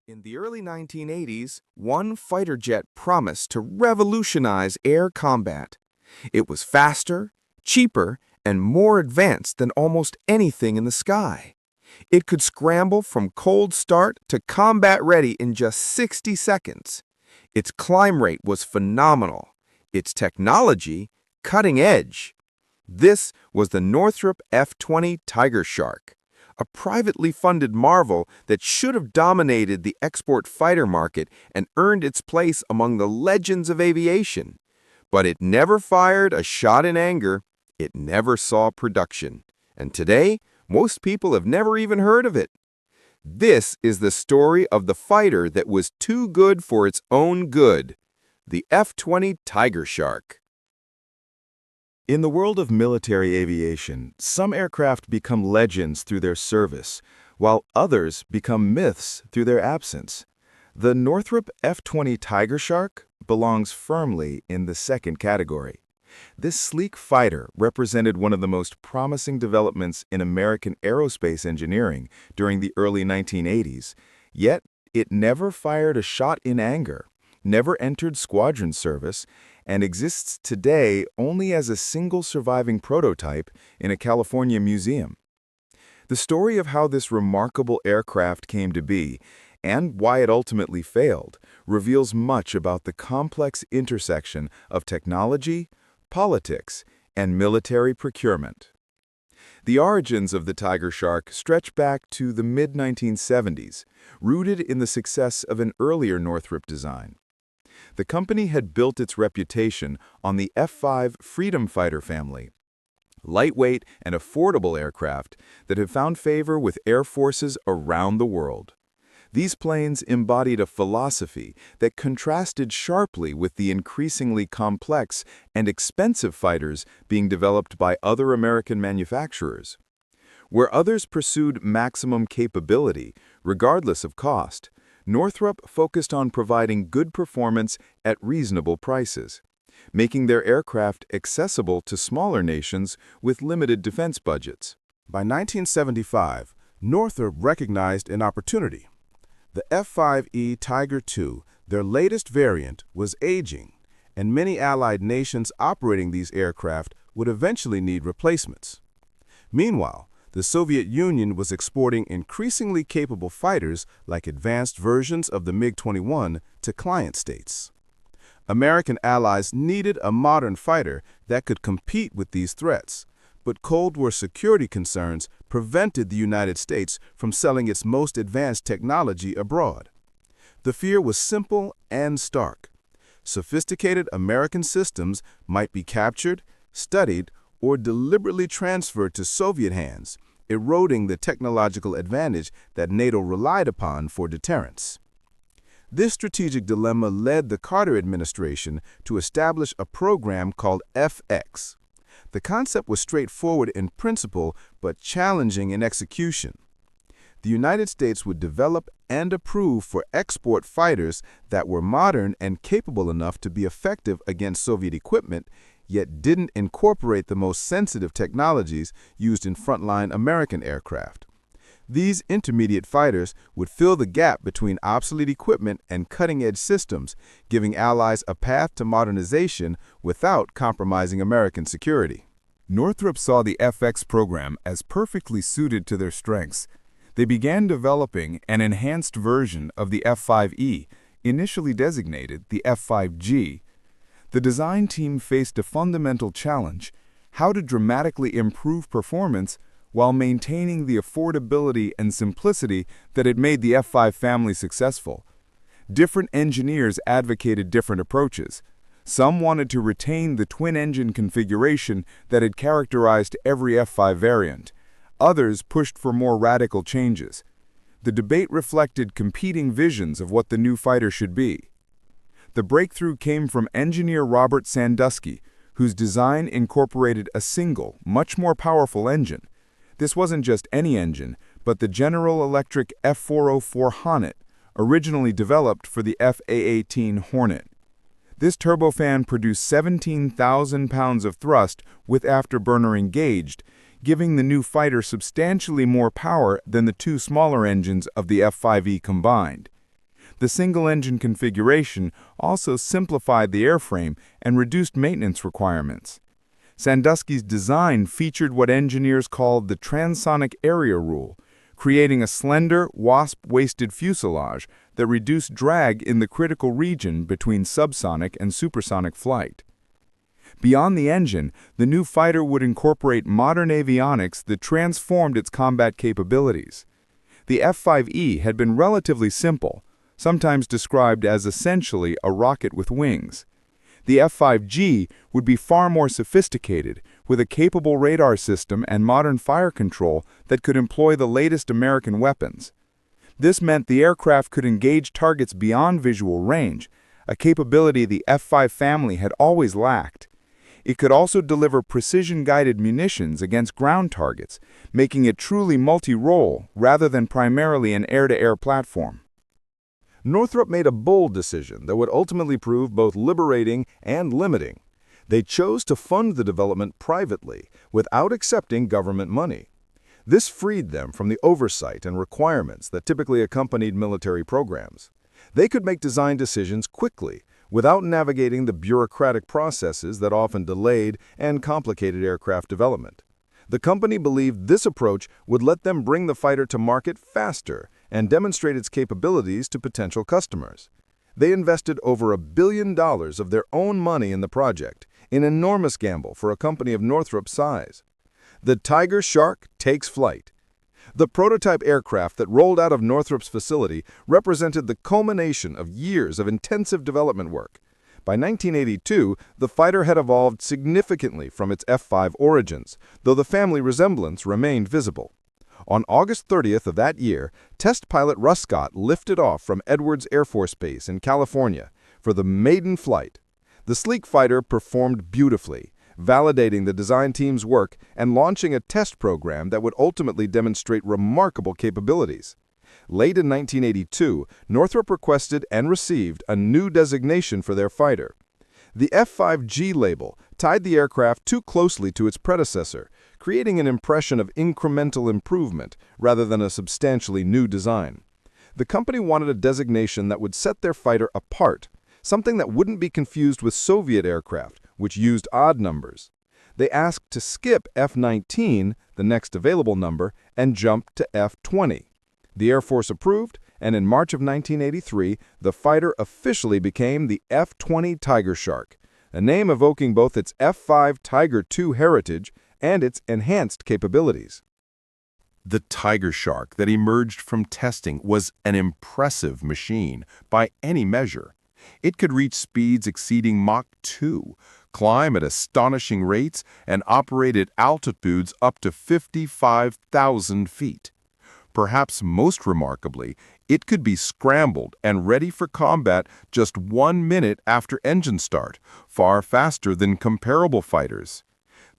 In the early 1980s, one fighter jet promised to revolutionize air combat. It was faster, cheaper, and more advanced than almost anything in the sky. It could scramble from cold start to combat ready in just 60 seconds. Its climb rate was phenomenal. Its technology, cutting edge. This was the Northrop F-20 Tigershark, a privately funded marvel that should have dominated the export fighter market and earned its place among the legends of aviation. But it never fired a shot in anger. It never saw production. And today, most people have never even heard of it. This is the story of the fighter that was too good for its own good, the F-20 Tigershark. In the world of military aviation, some aircraft become legends through their service, while others become myths through their absence. The Northrop F-20 Tigershark belongs firmly in the second category. This sleek fighter represented one of the most promising developments in American aerospace engineering during the early 1980s, yet it never fired a shot in anger, never entered squadron service, and exists today only as a single surviving prototype in a California museum. The story of how this remarkable aircraft came to be, and why it ultimately failed, reveals much about the complex intersection of technology, politics, and military procurement. The origins of the Tigershark stretch back to the mid-1970s, rooted in the success of an earlier Northrop design. The company had built its reputation on the F-5 Freedom Fighter family, lightweight and affordable aircraft that have found favor with air forces around the world. These planes embodied a philosophy that contrasted sharply with the increasingly complex and expensive fighters being developed by other American manufacturers. Where others pursued maximum capability, regardless of cost, Northrop focused on providing good performance at reasonable prices, making their aircraft accessible to smaller nations with limited defense budgets. By 1975, Northrop recognized an opportunity. The F-5E Tiger II, their latest variant, was aging, and many Allied nations operating these aircraft would eventually need replacements. Meanwhile, the Soviet Union was exporting increasingly capable fighters like advanced versions of the MiG-21 to client states. American allies needed a modern fighter that could compete with these threats, but Cold War security concerns prevented the United States from selling its most advanced technology abroad. The fear was simple and stark. Sophisticated American systems might be captured, studied, or deliberately transferred to Soviet hands, eroding the technological advantage that NATO relied upon for deterrence. This strategic dilemma led the Carter administration to establish a program called FX. The concept was straightforward in principle but challenging in execution. The United States would develop and approve for export fighters that were modern and capable enough to be effective against Soviet equipment, yet didn't incorporate the most sensitive technologies used in frontline American aircraft. These intermediate fighters would fill the gap between obsolete equipment and cutting-edge systems, giving allies a path to modernization without compromising American security. Northrop saw the FX program as perfectly suited to their strengths. They began developing an enhanced version of the F-5E, initially designated the F-5G. The design team faced a fundamental challenge: how to dramatically improve performance while maintaining the affordability and simplicity that had made the F-5 family successful. Different engineers advocated different approaches. Some wanted to retain the twin-engine configuration that had characterized every F-5 variant. Others pushed for more radical changes. The debate reflected competing visions of what the new fighter should be. The breakthrough came from engineer Robert Sandusky, whose design incorporated a single, much more powerful engine. This wasn't just any engine, but the General Electric F-404 Hornet, originally developed for the F-A-18 Hornet. This turbofan produced 17,000 pounds of thrust with afterburner engaged, giving the new fighter substantially more power than the two smaller engines of the F-5E combined. The single-engine configuration also simplified the airframe and reduced maintenance requirements. Sandusky's design featured what engineers called the transonic area rule, creating a slender, wasp-waisted fuselage that reduced drag in the critical region between subsonic and supersonic flight. Beyond the engine, the new fighter would incorporate modern avionics that transformed its combat capabilities. The F-5E had been relatively simple, sometimes described as essentially a rocket with wings. The F-5G would be far more sophisticated, with a capable radar system and modern fire control that could employ the latest American weapons. This meant the aircraft could engage targets beyond visual range, a capability the F-5 family had always lacked. It could also deliver precision-guided munitions against ground targets, making it truly multi-role rather than primarily an air-to-air platform. Northrop made a bold decision that would ultimately prove both liberating and limiting. They chose to fund the development privately, without accepting government money. This freed them from the oversight and requirements that typically accompanied military programs. They could make design decisions quickly, without navigating the bureaucratic processes that often delayed and complicated aircraft development. The company believed this approach would let them bring the fighter to market faster and demonstrate its capabilities to potential customers. They invested over $1 billion of their own money in the project, an enormous gamble for a company of Northrop's size. The Tigershark takes flight. The prototype aircraft that rolled out of Northrop's facility represented the culmination of years of intensive development work. By 1982, the fighter had evolved significantly from its F-5 origins, though the family resemblance remained visible. On August 30th of that year, test pilot Russ Scott lifted off from Edwards Air Force Base in California for the maiden flight. The sleek fighter performed beautifully, validating the design team's work and launching a test program that would ultimately demonstrate remarkable capabilities. Late in 1982, Northrop requested and received a new designation for their fighter. The F-5G label tied the aircraft too closely to its predecessor, creating an impression of incremental improvement rather than a substantially new design. The company wanted a designation that would set their fighter apart, something that wouldn't be confused with Soviet aircraft, which used odd numbers. They asked to skip F-19, the next available number, and jump to F-20. The Air Force approved, and in March of 1983, the fighter officially became the F-20 Tigershark, a name evoking both its F-5 Tiger II heritage and its enhanced capabilities. The Tigershark that emerged from testing was an impressive machine by any measure. It could reach speeds exceeding Mach 2, climb at astonishing rates, and operate at altitudes up to 55,000 feet. Perhaps most remarkably, it could be scrambled and ready for combat just 1 minute after engine start, far faster than comparable fighters.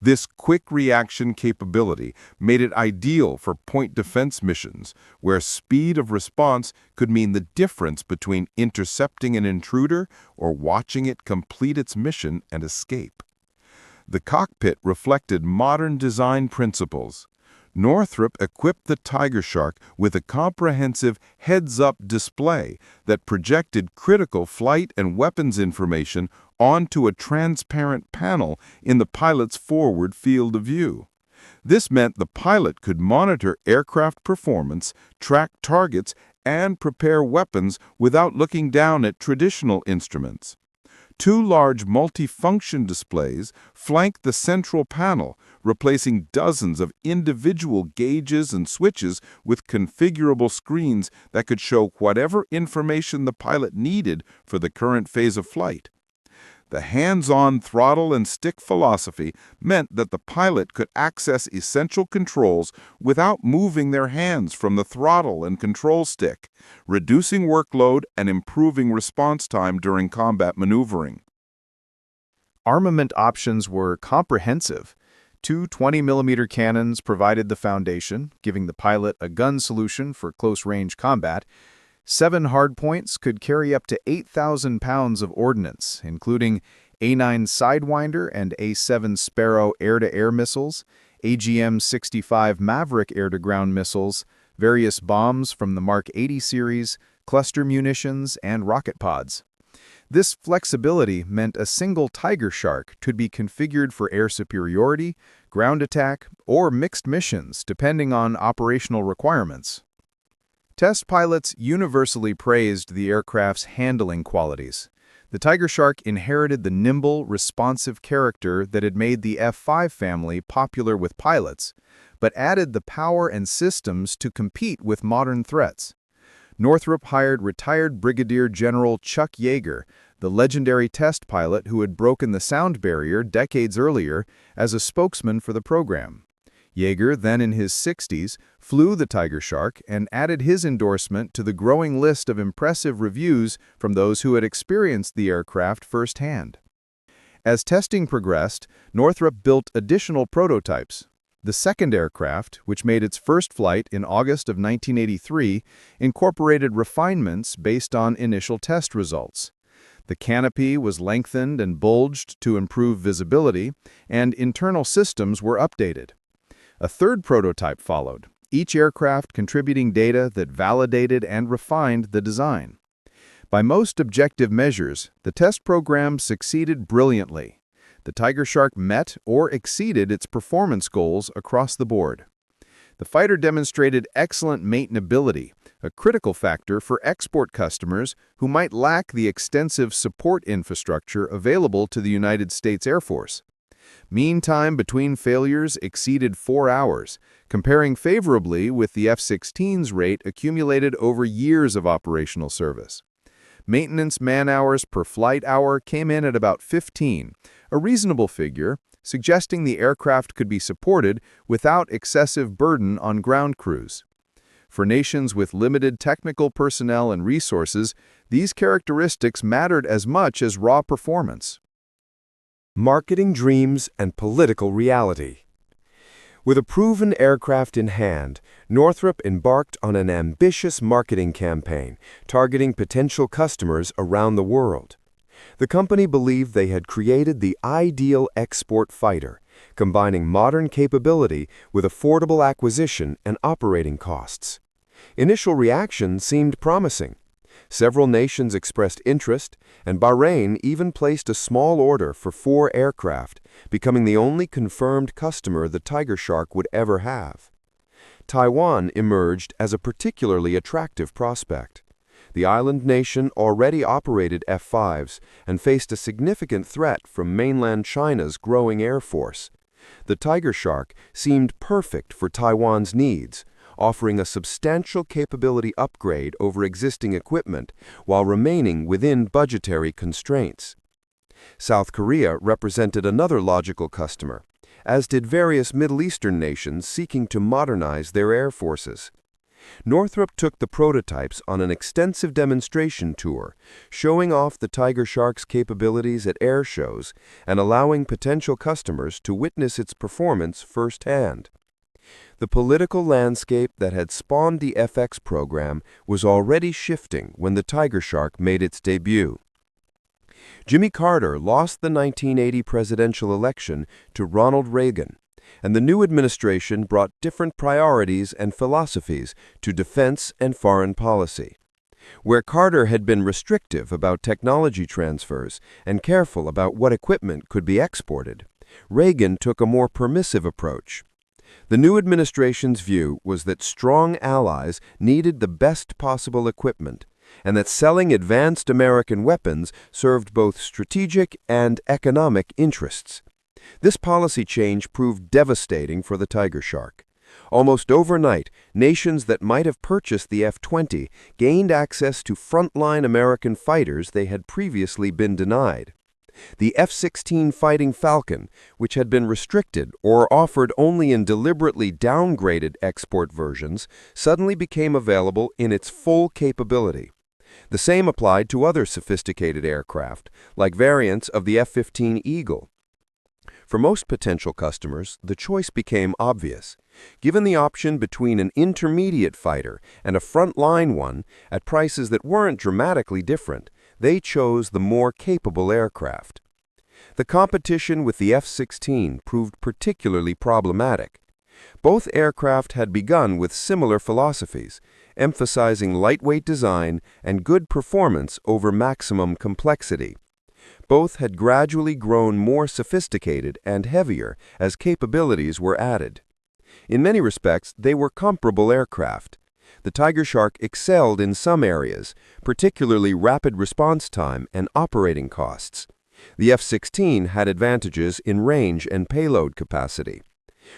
This quick reaction capability made it ideal for point defense missions, where speed of response could mean the difference between intercepting an intruder or watching it complete its mission and escape. The cockpit reflected modern design principles. Northrop equipped the Tigershark with a comprehensive heads-up display that projected critical flight and weapons information onto a transparent panel in the pilot's forward field of view. This meant the pilot could monitor aircraft performance, track targets, and prepare weapons without looking down at traditional instruments. Two large multifunction displays flanked the central panel, replacing dozens of individual gauges and switches with configurable screens that could show whatever information the pilot needed for the current phase of flight. The hands-on throttle and stick philosophy meant that the pilot could access essential controls without moving their hands from the throttle and control stick, reducing workload and improving response time during combat maneuvering. Armament options were comprehensive. Two 20mm cannons provided the foundation, giving the pilot a gun solution for close-range combat. 7 hardpoints could carry up to 8,000 pounds of ordnance, including A-9 Sidewinder and A-7 Sparrow air-to-air missiles, AGM-65 Maverick air-to-ground missiles, various bombs from the Mark 80 series, cluster munitions, and rocket pods. This flexibility meant a single Tigershark could be configured for air superiority, ground attack, or mixed missions depending on operational requirements. Test pilots universally praised the aircraft's handling qualities. The Tigershark inherited the nimble, responsive character that had made the F-5 family popular with pilots, but added the power and systems to compete with modern threats. Northrop hired retired Brigadier General Chuck Yeager, the legendary test pilot who had broken the sound barrier decades earlier, as a spokesman for the program. Yeager, then in his 60s, flew the Tigershark and added his endorsement to the growing list of impressive reviews from those who had experienced the aircraft firsthand. As testing progressed, Northrop built additional prototypes. The second aircraft, which made its first flight in August of 1983, incorporated refinements based on initial test results. The canopy was lengthened and bulged to improve visibility, and internal systems were updated. A third prototype followed, each aircraft contributing data that validated and refined the design. By most objective measures, the test program succeeded brilliantly. The Tigershark met or exceeded its performance goals across the board. The fighter demonstrated excellent maintainability, a critical factor for export customers who might lack the extensive support infrastructure available to the United States Air Force. Mean time between failures exceeded 4 hours, comparing favorably with the F-16's rate accumulated over years of operational service. Maintenance man-hours per flight hour came in at about 15, a reasonable figure, suggesting the aircraft could be supported without excessive burden on ground crews. For nations with limited technical personnel and resources, these characteristics mattered as much as raw performance. Marketing dreams and political reality. With a proven aircraft in hand, Northrop embarked on an ambitious marketing campaign targeting potential customers around the world. The company believed they had created the ideal export fighter, combining modern capability with affordable acquisition and operating costs. Initial reaction seemed promising. Several nations expressed interest, and Bahrain even placed a small order for 4 aircraft, becoming the only confirmed customer the Tigershark would ever have. Taiwan emerged as a particularly attractive prospect. The island nation already operated F-5s and faced a significant threat from mainland China's growing air force. The Tigershark seemed perfect for Taiwan's needs, offering a substantial capability upgrade over existing equipment while remaining within budgetary constraints. South Korea represented another logical customer, as did various Middle Eastern nations seeking to modernize their air forces. Northrop took the prototypes on an extensive demonstration tour, showing off the Tigershark's capabilities at air shows and allowing potential customers to witness its performance firsthand. The political landscape that had spawned the FX program was already shifting when the Tigershark made its debut. Jimmy Carter lost the 1980 presidential election to Ronald Reagan, and the new administration brought different priorities and philosophies to defense and foreign policy. Where Carter had been restrictive about technology transfers and careful about what equipment could be exported, Reagan took a more permissive approach. The new administration's view was that strong allies needed the best possible equipment, and that selling advanced American weapons served both strategic and economic interests. This policy change proved devastating for the Tigershark. Almost overnight, nations that might have purchased the F-20 gained access to frontline American fighters they had previously been denied. The F-16 Fighting Falcon, which had been restricted or offered only in deliberately downgraded export versions, suddenly became available in its full capability. The same applied to other sophisticated aircraft, like variants of the F-15 Eagle. For most potential customers, the choice became obvious. Given the option between an intermediate fighter and a frontline one at prices that weren't dramatically different, they chose the more capable aircraft. The competition with the F-16 proved particularly problematic. Both aircraft had begun with similar philosophies, emphasizing lightweight design and good performance over maximum complexity. Both had gradually grown more sophisticated and heavier as capabilities were added. In many respects, they were comparable aircraft. The Tigershark excelled in some areas, particularly rapid response time and operating costs. The F-16 had advantages in range and payload capacity.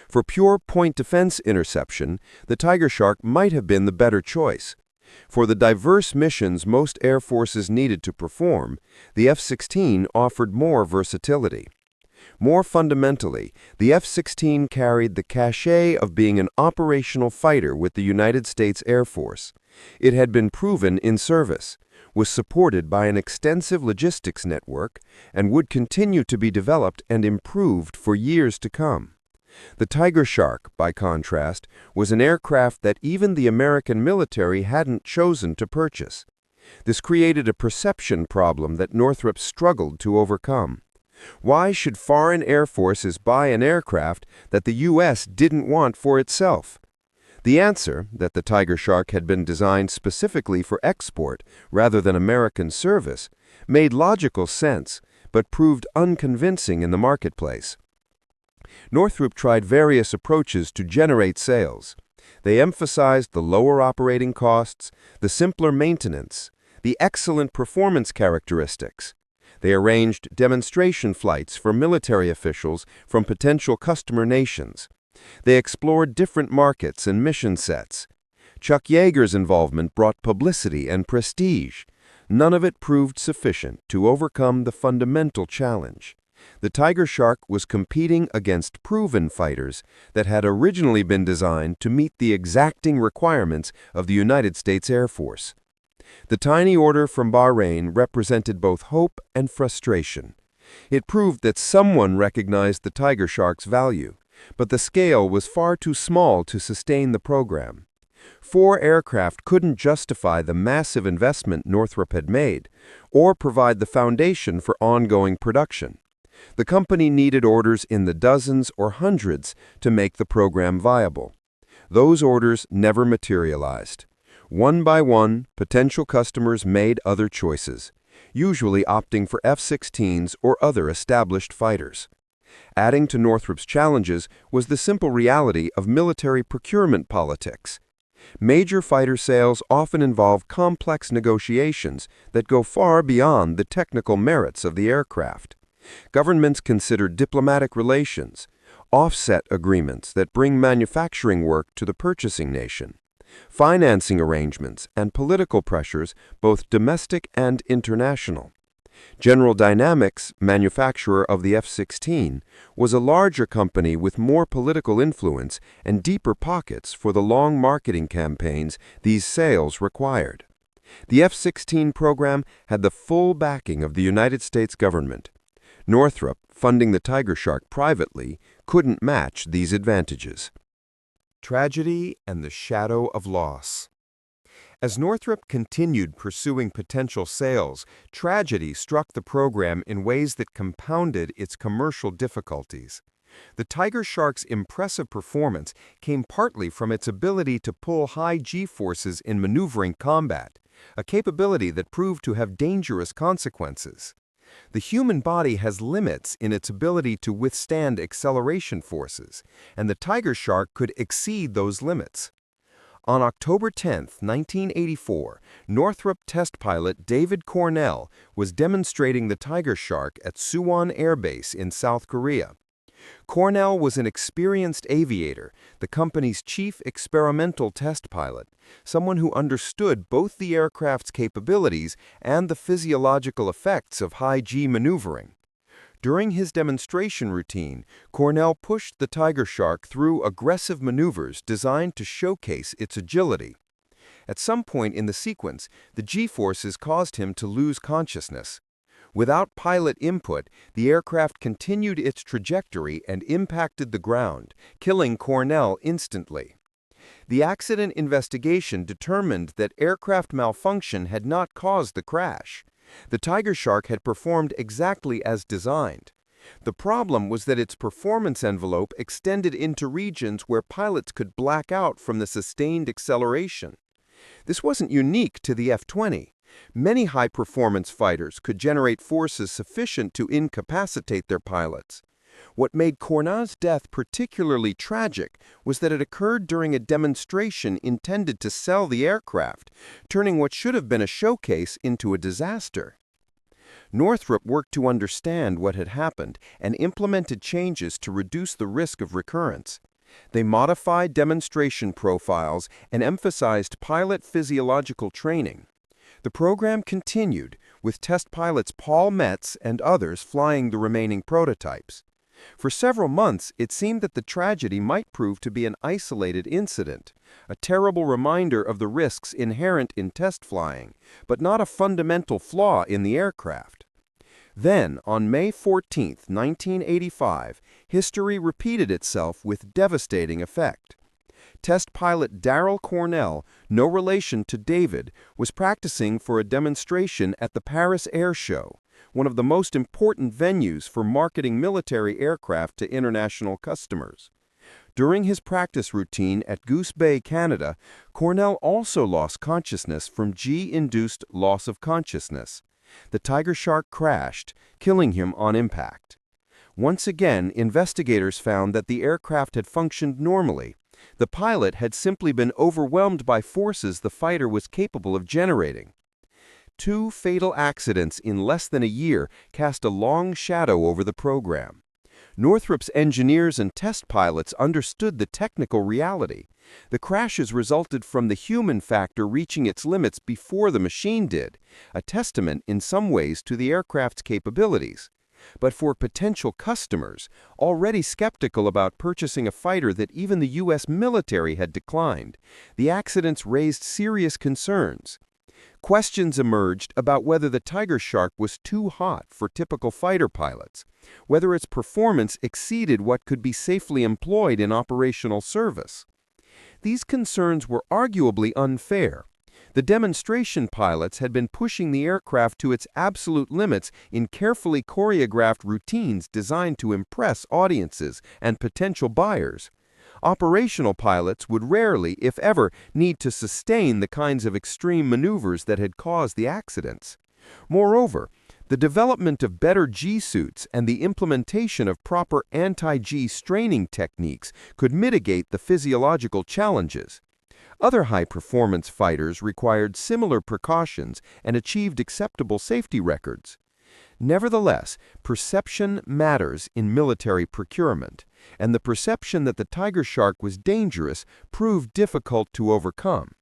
For pure point defense interception, the Tigershark might have been the better choice. For the diverse missions most air forces needed to perform, the F-16 offered more versatility. More fundamentally, the F-16 carried the cachet of being an operational fighter with the United States Air Force. It had been proven in service, was supported by an extensive logistics network, and would continue to be developed and improved for years to come. The Tigershark, by contrast, was an aircraft that even the American military hadn't chosen to purchase. This created a perception problem that Northrop struggled to overcome. Why should foreign air forces buy an aircraft that the U.S. didn't want for itself? The answer, that the Tigershark had been designed specifically for export rather than American service, made logical sense, but proved unconvincing in the marketplace. Northrop tried various approaches to generate sales. They emphasized the lower operating costs, the simpler maintenance, the excellent performance characteristics. They arranged demonstration flights for military officials from potential customer nations. They explored different markets and mission sets. Chuck Yeager's involvement brought publicity and prestige. None of it proved sufficient to overcome the fundamental challenge. The Tigershark was competing against proven fighters that had originally been designed to meet the exacting requirements of the United States Air Force. The tiny order from Bahrain represented both hope and frustration. It proved that someone recognized the Tigershark's value, but the scale was far too small to sustain the program. 4 aircraft couldn't justify the massive investment Northrop had made, or provide the foundation for ongoing production. The company needed orders in the dozens or hundreds to make the program viable. Those orders never materialized. One by one, potential customers made other choices, usually opting for F-16s or other established fighters. Adding to Northrop's challenges was the simple reality of military procurement politics. Major fighter sales often involve complex negotiations that go far beyond the technical merits of the aircraft. Governments consider diplomatic relations, offset agreements that bring manufacturing work to the purchasing nation, financing arrangements, and political pressures, both domestic and international. General Dynamics, manufacturer of the F-16, was a larger company with more political influence and deeper pockets for the long marketing campaigns these sales required. The F-16 program had the full backing of the United States government. Northrop, funding the Tigershark privately, couldn't match these advantages. Tragedy and the shadow of loss. As Northrop continued pursuing potential sales, tragedy struck the program in ways that compounded its commercial difficulties. The Tigershark's impressive performance came partly from its ability to pull high G-forces in maneuvering combat, a capability that proved to have dangerous consequences. The human body has limits in its ability to withstand acceleration forces, and the Tigershark could exceed those limits. On October 10, 1984, Northrop test pilot David Cornell was demonstrating the Tigershark at Suwon Air Base in South Korea. Cornell was an experienced aviator, the company's chief experimental test pilot, someone who understood both the aircraft's capabilities and the physiological effects of high-G maneuvering. During his demonstration routine, Cornell pushed the Tigershark through aggressive maneuvers designed to showcase its agility. At some point in the sequence, the G-forces caused him to lose consciousness. Without pilot input, the aircraft continued its trajectory and impacted the ground, killing Cornell instantly. The accident investigation determined that aircraft malfunction had not caused the crash. The Tigershark had performed exactly as designed. The problem was that its performance envelope extended into regions where pilots could black out from the sustained acceleration. This wasn't unique to the F-20. Many high-performance fighters could generate forces sufficient to incapacitate their pilots. What made Cornat's death particularly tragic was that it occurred during a demonstration intended to sell the aircraft, turning what should have been a showcase into a disaster. Northrop worked to understand what had happened and implemented changes to reduce the risk of recurrence. They modified demonstration profiles and emphasized pilot physiological training. The program continued, with test pilots Paul Metz and others flying the remaining prototypes. For several months, it seemed that the tragedy might prove to be an isolated incident, a terrible reminder of the risks inherent in test flying, but not a fundamental flaw in the aircraft. Then, on May 14, 1985, history repeated itself with devastating effect. Test pilot Darrell Cornell, no relation to David, was practicing for a demonstration at the Paris Air Show, one of the most important venues for marketing military aircraft to international customers. During his practice routine at Goose Bay, Canada, Cornell also lost consciousness from G-induced loss of consciousness. The Tigershark crashed, killing him on impact. Once again, investigators found that the aircraft had functioned normally. The pilot had simply been overwhelmed by forces the fighter was capable of generating. 2 fatal accidents in less than a year cast a long shadow over the program. Northrop's engineers and test pilots understood the technical reality. The crashes resulted from the human factor reaching its limits before the machine did, a testament in some ways to the aircraft's capabilities. But for potential customers, already skeptical about purchasing a fighter that even the U.S. military had declined, the accidents raised serious concerns. Questions emerged about whether the Tigershark was too hot for typical fighter pilots, whether its performance exceeded what could be safely employed in operational service. These concerns were arguably unfair. The demonstration pilots had been pushing the aircraft to its absolute limits in carefully choreographed routines designed to impress audiences and potential buyers. Operational pilots would rarely, if ever, need to sustain the kinds of extreme maneuvers that had caused the accidents. Moreover, the development of better G-suits and the implementation of proper anti-G straining techniques could mitigate the physiological challenges. Other high-performance fighters required similar precautions and achieved acceptable safety records. Nevertheless, perception matters in military procurement, and the perception that the Tigershark was dangerous proved difficult to overcome.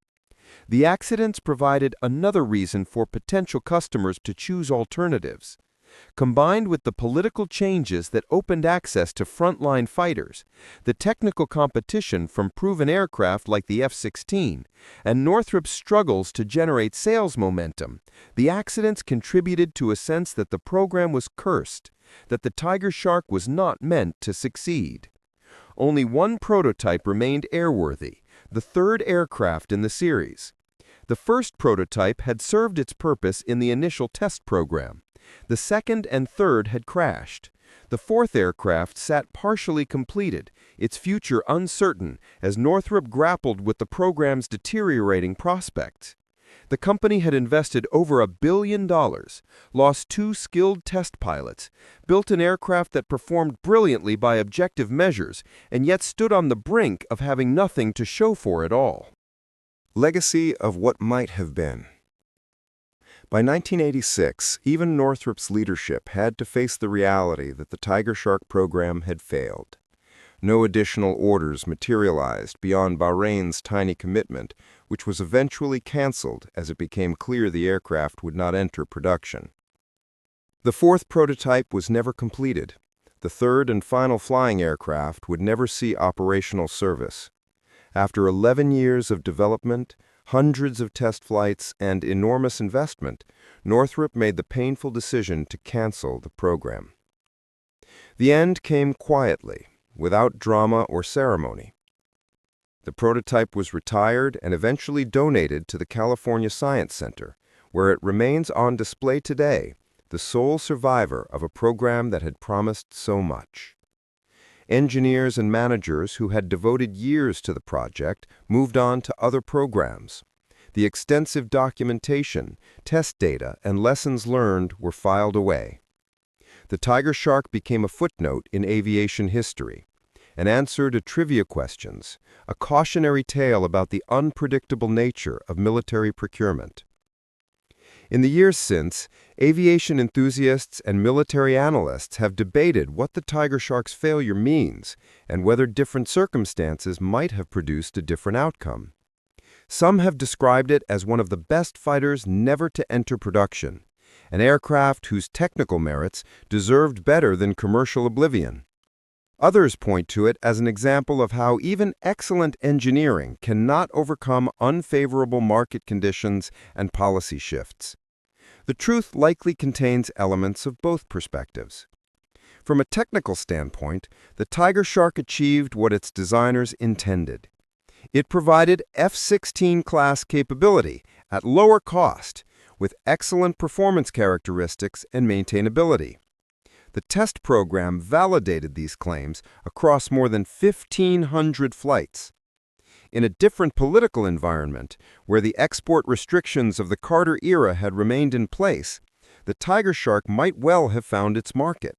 The accidents provided another reason for potential customers to choose alternatives. Combined with the political changes that opened access to frontline fighters, the technical competition from proven aircraft like the F-16, and Northrop's struggles to generate sales momentum, the accidents contributed to a sense that the program was cursed, that the Tigershark was not meant to succeed. Only one prototype remained airworthy, the third aircraft in the series. The first prototype had served its purpose in the initial test program. The second and third had crashed. The fourth aircraft sat partially completed, its future uncertain as Northrop grappled with the program's deteriorating prospects. The company had invested over $1 billion, lost 2 skilled test pilots, built an aircraft that performed brilliantly by objective measures, and yet stood on the brink of having nothing to show for it all. Legacy of what might have been. By 1986, even Northrop's leadership had to face the reality that the Tigershark program had failed. No additional orders materialized beyond Bahrain's tiny commitment, which was eventually canceled as it became clear the aircraft would not enter production. The fourth prototype was never completed. The third and final flying aircraft would never see operational service. After 11 years of development, hundreds of test flights, and enormous investment, Northrop made the painful decision to cancel the program. The end came quietly, without drama or ceremony. The prototype was retired and eventually donated to the California Science Center, where it remains on display today, the sole survivor of a program that had promised so much. Engineers and managers who had devoted years to the project moved on to other programs. The extensive documentation, test data, and lessons learned were filed away. The Tigershark became a footnote in aviation history, an answer to trivia questions, a cautionary tale about the unpredictable nature of military procurement. In the years since, aviation enthusiasts and military analysts have debated what the Tigershark's failure means and whether different circumstances might have produced a different outcome. Some have described it as one of the best fighters never to enter production, an aircraft whose technical merits deserved better than commercial oblivion. Others point to it as an example of how even excellent engineering cannot overcome unfavorable market conditions and policy shifts. The truth likely contains elements of both perspectives. From a technical standpoint, the Tigershark achieved what its designers intended. It provided F-16 class capability at lower cost, with excellent performance characteristics and maintainability. The test program validated these claims across more than 1,500 flights. In a different political environment, where the export restrictions of the Carter era had remained in place, the Tigershark might well have found its market.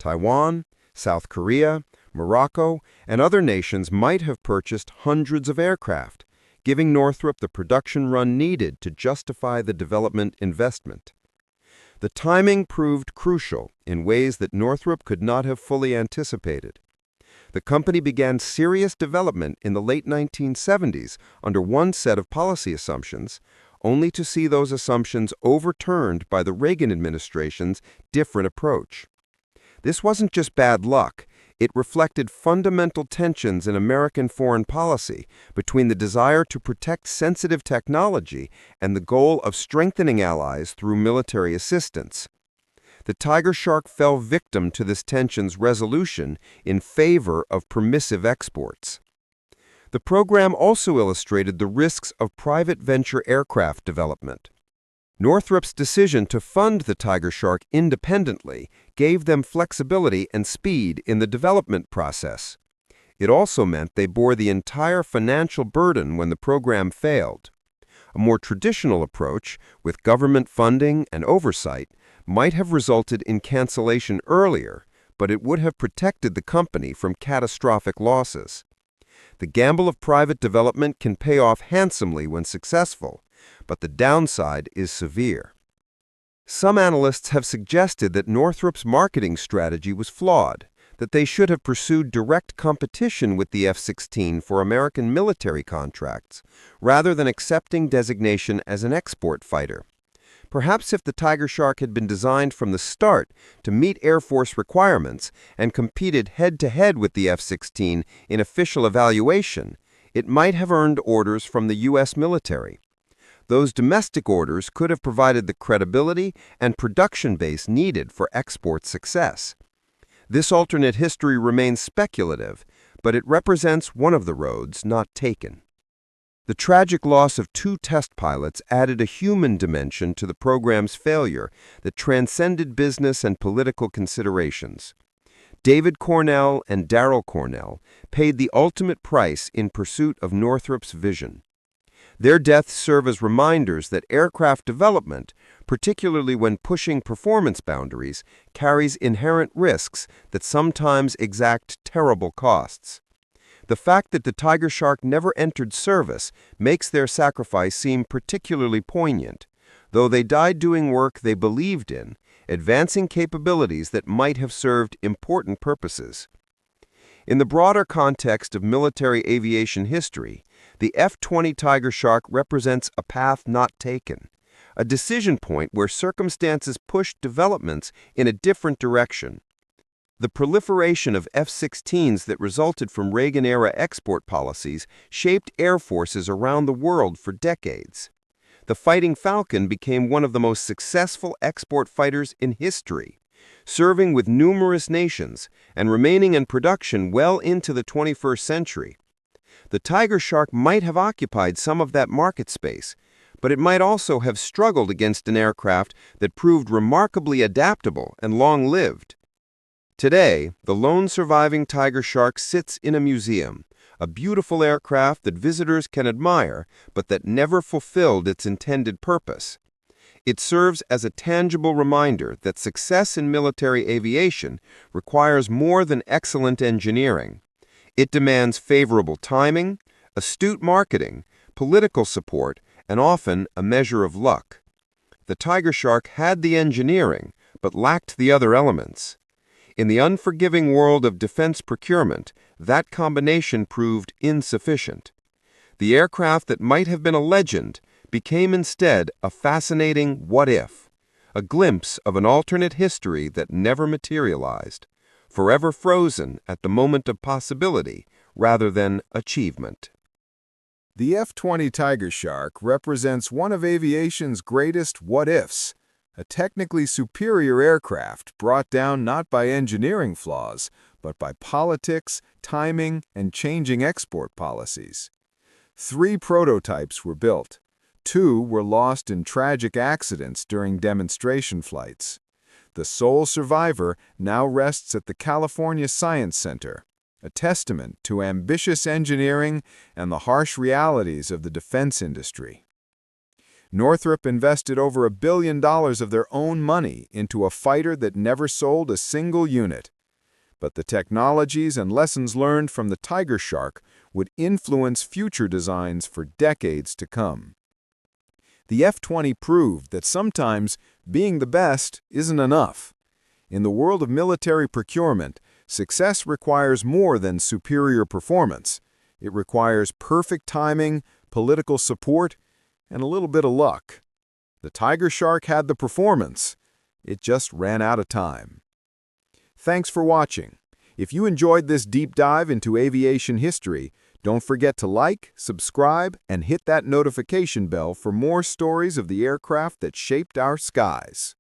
Taiwan, South Korea, Morocco, and other nations might have purchased hundreds of aircraft, giving Northrop the production run needed to justify the development investment. The timing proved crucial in ways that Northrop could not have fully anticipated. The company began serious development in the late 1970s under one set of policy assumptions, only to see those assumptions overturned by the Reagan administration's different approach. This wasn't just bad luck. It reflected fundamental tensions in American foreign policy between the desire to protect sensitive technology and the goal of strengthening allies through military assistance. The Tigershark fell victim to this tension's resolution in favor of permissive exports. The program also illustrated the risks of private venture aircraft development. Northrop's decision to fund the Tigershark independently gave them flexibility and speed in the development process. It also meant they bore the entire financial burden when the program failed. A more traditional approach, with government funding and oversight, might have resulted in cancellation earlier, but it would have protected the company from catastrophic losses. The gamble of private development can pay off handsomely when successful, but the downside is severe. Some analysts have suggested that Northrop's marketing strategy was flawed, that they should have pursued direct competition with the F-16 for American military contracts, rather than accepting designation as an export fighter. Perhaps if the Tigershark had been designed from the start to meet Air Force requirements and competed head-to-head with the F-16 in official evaluation, it might have earned orders from the U.S. military. Those domestic orders could have provided the credibility and production base needed for export success. This alternate history remains speculative, but it represents one of the roads not taken. The tragic loss of 2 test pilots added a human dimension to the program's failure that transcended business and political considerations. David Cornell and Darrell Cornell paid the ultimate price in pursuit of Northrop's vision. Their deaths serve as reminders that aircraft development, particularly when pushing performance boundaries, carries inherent risks that sometimes exact terrible costs. The fact that the Tigershark never entered service makes their sacrifice seem particularly poignant, though they died doing work they believed in, advancing capabilities that might have served important purposes. In the broader context of military aviation history, the F-20 Tigershark represents a path not taken, a decision point where circumstances pushed developments in a different direction. The proliferation of F-16s that resulted from Reagan-era export policies shaped air forces around the world for decades. The Fighting Falcon became one of the most successful export fighters in history, serving with numerous nations and remaining in production well into the 21st century. The Tigershark might have occupied some of that market space, but it might also have struggled against an aircraft that proved remarkably adaptable and long-lived. Today, the lone surviving Tigershark sits in a museum, a beautiful aircraft that visitors can admire, but that never fulfilled its intended purpose. It serves as a tangible reminder that success in military aviation requires more than excellent engineering. It demands favorable timing, astute marketing, political support, and often a measure of luck. The Tigershark had the engineering, but lacked the other elements. In the unforgiving world of defense procurement, that combination proved insufficient. The aircraft that might have been a legend became instead a fascinating what-if, a glimpse of an alternate history that never materialized, forever frozen at the moment of possibility rather than achievement. The F-20 Tigershark represents one of aviation's greatest what-ifs, a technically superior aircraft brought down not by engineering flaws, but by politics, timing, and changing export policies. 3 prototypes were built. 2 were lost in tragic accidents during demonstration flights. The sole survivor now rests at the California Science Center, a testament to ambitious engineering and the harsh realities of the defense industry. Northrop invested over $1 billion of their own money into a fighter that never sold a single unit. But the technologies and lessons learned from the Tigershark would influence future designs for decades to come. The F-20 proved that sometimes being the best isn't enough. In the world of military procurement, success requires more than superior performance. It requires perfect timing, political support, and a little bit of luck. The Tigershark had the performance. It just ran out of time. Thanks for watching. If you enjoyed this deep dive into aviation history, don't forget to like, subscribe, and hit that notification bell for more stories of the aircraft that shaped our skies.